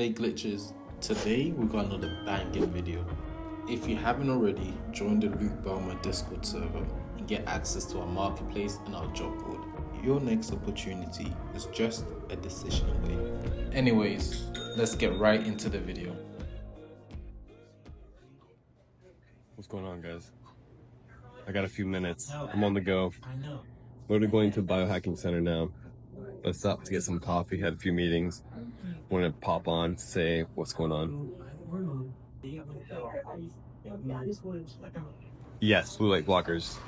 Hey glitches, today we got another banging video. If you haven't already, join the Belmar Discord server and get access to our marketplace and our job board. Your next opportunity is just a decision away. Anyways, let's get right into the video. What's going on, guys? I got a few minutes. I'm on the go. Literally going to the biohacking center now. Let's stop to get some coffee, had a few meetings. Want to pop on, say what's going on. Yes, blue light blockers.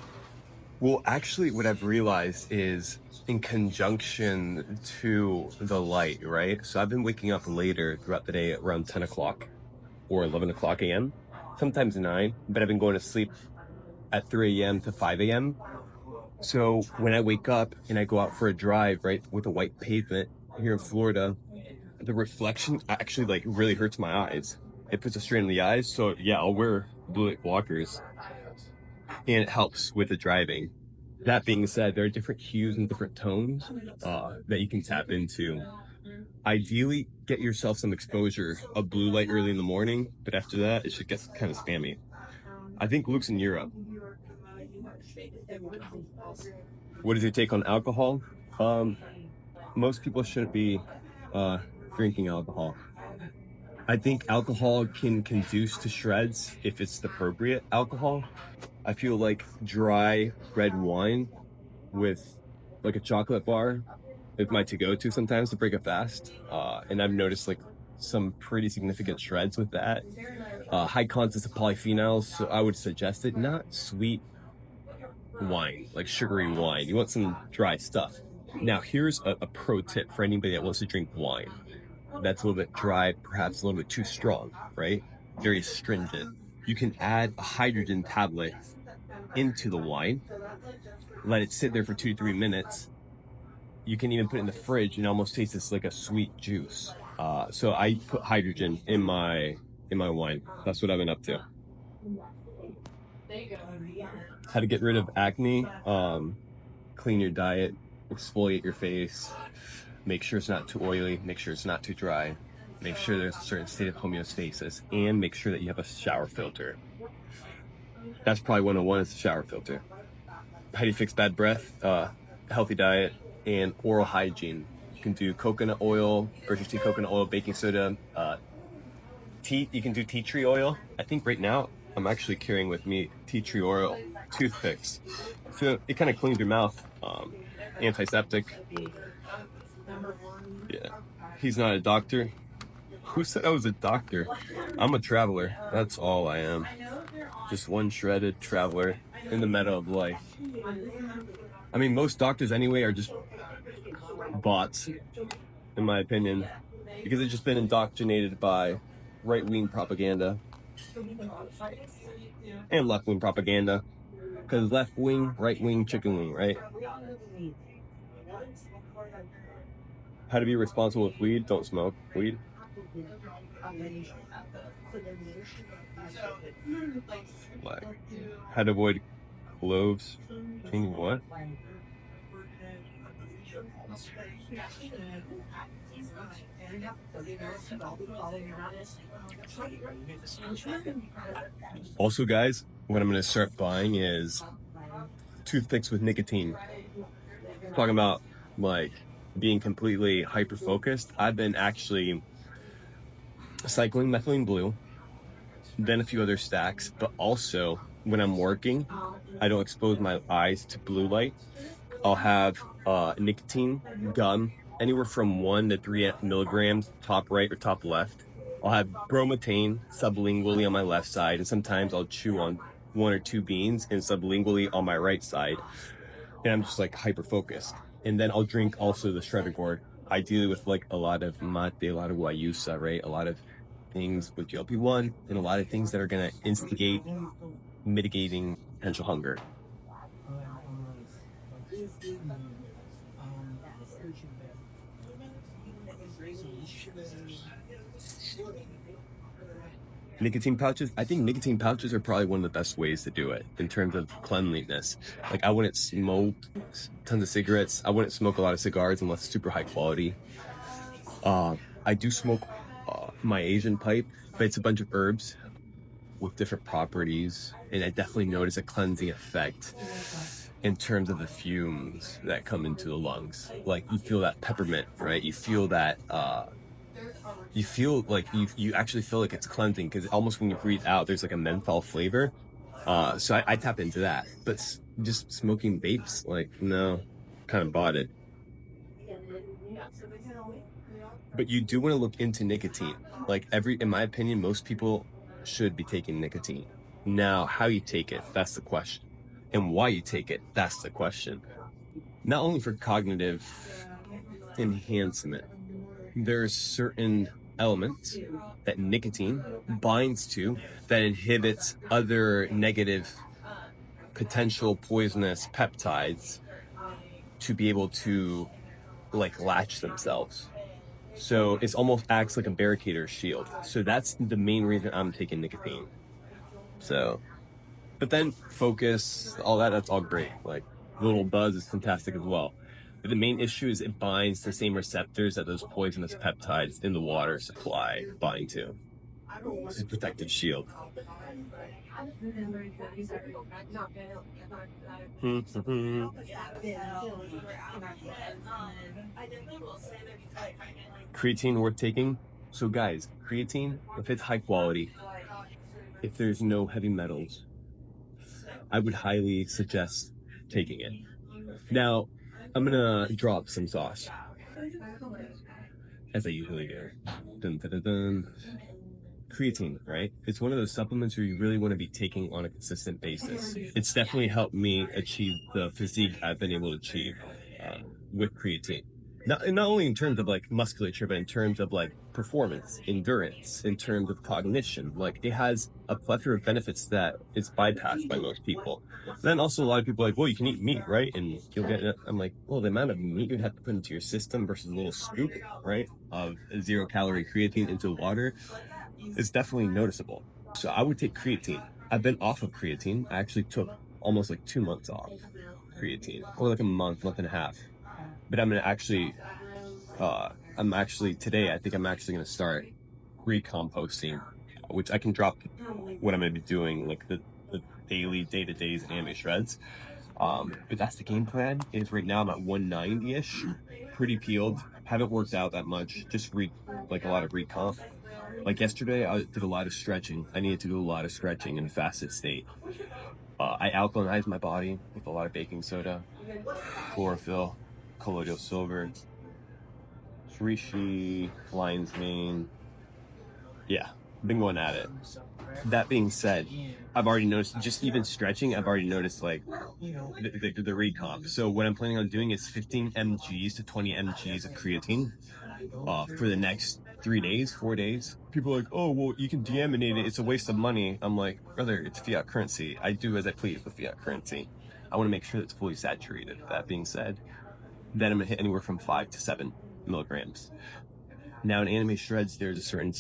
Well, actually, what I've realized is in conjunction to the light, right? So I've been waking up later throughout the day around 10 o'clock or 11 o'clock a.m., sometimes 9, but I've been going to sleep at 3 a.m. to 5 a.m. So when I wake up and I go out for a drive, right, with a white pavement here in Florida, the reflection actually like really hurts my eyes. It puts a strain on the eyes. So yeah, I'll wear blue light blockers and it helps with the driving. That being said, there are different hues and different tones that you can tap into. Ideally, get yourself some exposure of blue light early in the morning, but after that, it should get kind of spammy. I think Luke's in Europe. What is your take on alcohol? Most people shouldn't be drinking alcohol. I think alcohol can conduce to shreds if it's the appropriate alcohol. I feel like dry red wine with like a chocolate bar is my to-go-to sometimes to break a fast. And I've noticed like some pretty significant shreds with that. High contents of polyphenols, so I would suggest it. Not sweet wine, like sugary wine. You want some dry stuff. Now, here's a pro tip for anybody that wants to drink wine that's a little bit dry, perhaps a little bit too strong, right? Very astringent. You can add a hydrogen tablet into the wine, let it sit there for 2 to 3 minutes. You can even put it in the fridge and almost taste this like a sweet juice. So I put hydrogen in my wine. That's what I've been up to. How to get rid of acne, clean your diet, exfoliate your face, make sure it's not too oily, make sure it's not too dry, make sure there's a certain state of homeostasis, and make sure that you have a shower filter. That's probably 101 is the shower filter. How do you fix bad breath? Healthy diet and oral hygiene. You can do coconut oil, British tea coconut oil, baking soda, tea. You can do tea tree oil. I think right now I'm actually carrying with me tea tree oil toothpicks. So it kind of cleans your mouth. Antiseptic. Yeah. He's not a doctor. Who said I was a doctor? I'm a traveler. That's all I am. Just one shredded traveler in the meadow of life. I mean, most doctors anyway are just bots, in my opinion, because they've just been indoctrinated by right-wing propaganda and left-wing propaganda. Because left-wing, right-wing, chicken wing, right? How to be responsible with weed? Don't smoke weed. Like, how to avoid cloves? What? Also, guys, what I'm going to start buying is toothpicks with nicotine. Talking about like being completely hyper-focused. I've been actually cycling methylene blue, then a few other stacks, but also when I'm working, I don't expose my eyes to blue light. I'll have nicotine gum, anywhere from 1 to 3 milligrams, top right or top left. I'll have bromotain sublingually on my left side, and sometimes I'll chew on 1 or 2 beans and sublingually on my right side. And I'm just like hyper focused. And then I'll drink also the shredder gourd, ideally with like a lot of mate, a lot of guayusa, right? A lot of things with GLP-1 and a lot of things that are going to instigate mitigating potential hunger. Nicotine pouches, I think nicotine pouches are probably one of the best ways to do it in terms of cleanliness. Like I wouldn't smoke tons of cigarettes. I wouldn't smoke a lot of cigars unless super high quality. I do smoke my Asian pipe, but it's a bunch of herbs with different properties. And I definitely notice a cleansing effect in terms of the fumes that come into the lungs. Like you feel that peppermint, right? You feel that, you feel like you actually feel like it's cleansing because almost when you breathe out, there's like a menthol flavor. So I tap into that, but just smoking vapes, like, no, kind of bought it. But you do want to look into nicotine. Like in my opinion, most people should be taking nicotine. Now, how you take it, that's the question. And why you take it, that's the question. Not only for cognitive enhancement, there's certain elements that nicotine binds to that inhibits other negative potential poisonous peptides to be able to like latch themselves. So it's almost acts like a barricade or shield. So that's the main reason I'm taking nicotine. So, but then focus, all that, that's all great. Like little buzz is fantastic as well. But the main issue is it binds the same receptors that those poisonous peptides in the water supply bind to. It's a protective shield. Creatine worth taking. So guys, creatine, if it's high quality, if there's no heavy metals, I would highly suggest taking it. Now, I'm gonna drop some sauce, as I usually do. Dun, dun, dun, dun. Creatine, right? It's one of those supplements where you really want to be taking on a consistent basis. It's definitely helped me achieve the physique I've been able to achieve with creatine. Not only in terms of like musculature, but in terms of like performance, endurance, in terms of cognition. Like it has a plethora of benefits that is bypassed by most people. Then also a lot of people are like, well, you can eat meat, right? And you'll get it. I'm like, well, the amount of meat you'd have to put into your system versus a little scoop, right, of 0-calorie creatine into water is definitely noticeable. So I would take creatine. I've been off of creatine. I actually took almost like 2 months off creatine, or like a month and a half. But I'm actually today, I think I'm actually going to start recomposting, which I can drop what I'm going to be doing, like the daily day-to-days anime shreds. But that's the game plan. Is right now I'm at 190-ish, pretty peeled. Haven't worked out that much. Just like a lot of recomp. Like yesterday, I did a lot of stretching. I needed to do a lot of stretching in a fasted state. I alkalinized my body with a lot of baking soda, chlorophyll, colloidal silver, reishi, lion's mane. Yeah, been going at it. That being said, I've already noticed, just even stretching, I've already noticed like the recomp. So what I'm planning on doing is 15 mgs to 20 mgs of creatine for the next 3 days, 4 days. People are like, oh, well, you can deaminate it. It's a waste of money. I'm like, brother, it's fiat currency. I do as I please with fiat currency. I want to make sure that it's fully saturated. That being said, then I'm going to hit anywhere from 5 to 7 milligrams. Now in anime shreds, there's a certain,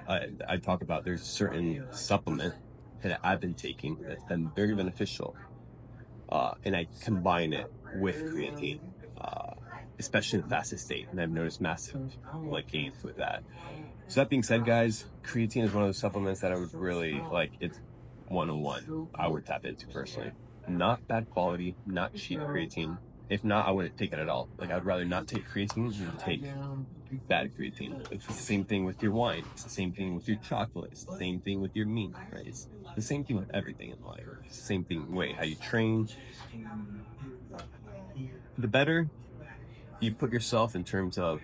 I talk about, there's a certain supplement that I've been taking that's been very beneficial. And I combine it with creatine, especially in the fastest state. And I've noticed massive like gains with that. So that being said, guys, creatine is one of those supplements that I would really like. It's 101. I would tap into personally. Not bad quality, not cheap creatine. If not, I wouldn't take it at all. Like I'd rather not take creatine than take bad creatine. It's the same thing with your wine. It's the same thing with your chocolate. It's the same thing with your meat, right? It's the same thing with everything in life. It's the same thing way how you train. The better you put yourself in terms of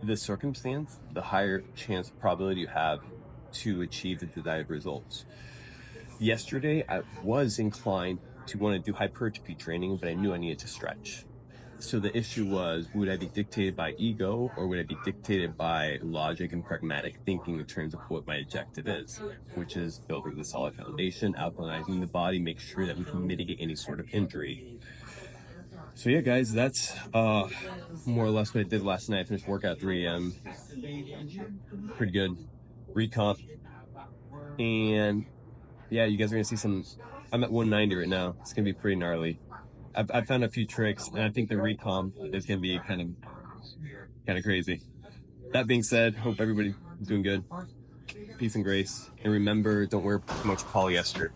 the circumstance, the higher chance probability you have to achieve the desired results. Yesterday, I was inclined to want to do hypertrophy training, but I knew I needed to stretch. So the issue was, would I be dictated by ego or would I be dictated by logic and pragmatic thinking in terms of what my objective is, which is building the solid foundation, alkalizing the body, make sure that we can mitigate any sort of injury. So yeah, guys, that's more or less what I did last night. I finished workout at 3 a.m. Pretty good. Recomp. And yeah, you guys are going to see some, I'm at 190 right now. It's going to be pretty gnarly. I've found a few tricks, and I think the recomp is going to be kind of crazy. That being said, hope everybody Doing good. Peace and grace. And remember, don't wear too much polyester.